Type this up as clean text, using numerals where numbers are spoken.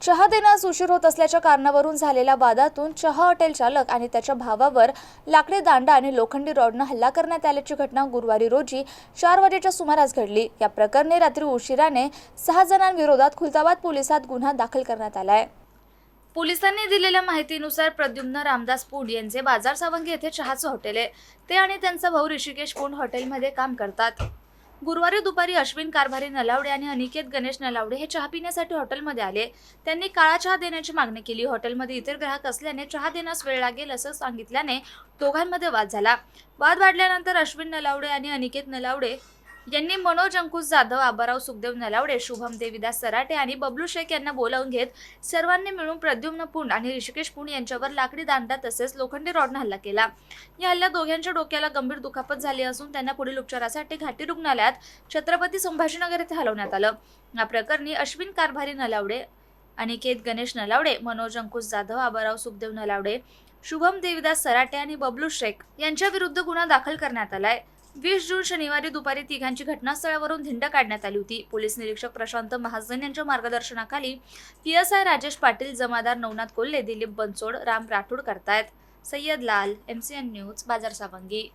चहा देण्यास उशीर होत असल्याच्या कारणावरून झालेल्या वादातून चहा हॉटेल चालक आणि त्याच्या भावावर लाकडी दांडा आणि लोखंडी रॉडनं हल्ला करण्यात आल्याची घटना गुरुवारी रोजी 4 वाजेच्या सुमारास घडली। या प्रकरणी रात्री उशिराने 6 जणांविरोधात खुलताबाद पोलिसात गुन्हा दाखल करण्यात आलाय। पोलिसांनी दिलेल्या माहितीनुसार प्रद्युम्न रामदास पुंड यांचे बाजार सावंगी येथे चहाचं हॉटेल आहे। ते आणि त्यांचा भाऊ ऋषिकेश पुंड हॉटेलमध्ये काम करतात। गुरुवारी दुपारी अश्विन कारभारी नलावडे आणि अनिकेत गणेश नलावडे हे चहा पिण्यासाठी हॉटेलमध्ये आले। त्यांनी काळा चहा देण्याची मागणी केली। हॉटेलमध्ये इतर ग्राहक असल्याने चहा देण्यास वेळ लागेल असं सांगितल्याने दोघांमध्ये वाद झाला। वाद वाढल्यानंतर अश्विन नलावडे आणि अनिकेत नलावडे यांनी मनोज अंकुश जाधव, आबाराव सुखदेव नलावडे, शुभम देविदास सराटे आणि बबलू शेख यांना बोलावून घेत सर्वांनी मिळून प्रद्युम्न पुंड आणि ऋषिकेश पुंड यांच्यावर लाकडी दांडा तसेच लोखंडी रॉडने हल्ला केला। या हल्ल्यात दोघांच्या डोक्याला गंभीर दुखापत झाली असून त्यांना पुढील उपचारासाठी घाटी रुग्णालयात छत्रपती संभाजीनगर येथे हलवण्यात आलं। या प्रकरणी अश्विन कारभारी नलावडे, अनिकेत गणेश नलावडे, मनोज अंकुश जाधव, आबाराव सुखदेव नलावडे, शुभम देविदास सराटे आणि बबलू शेख यांच्या विरुद्ध गुन्हा दाखल करण्यात आलाय। 20 जून शनिवारी दुपारी तिघांची घटनास्थळावरून धिंड काढण्यात आली होती। पोलीस निरीक्षक प्रशांत महाजन यांच्या मार्गदर्शनाखाली PSI राजेश पाटील, जमादार नवनाथ कोल्हे, दिलीप बनसोड, राम राठोड करतायत। सय्यद लाल, MCN न्यूज, बाजार सावंगी।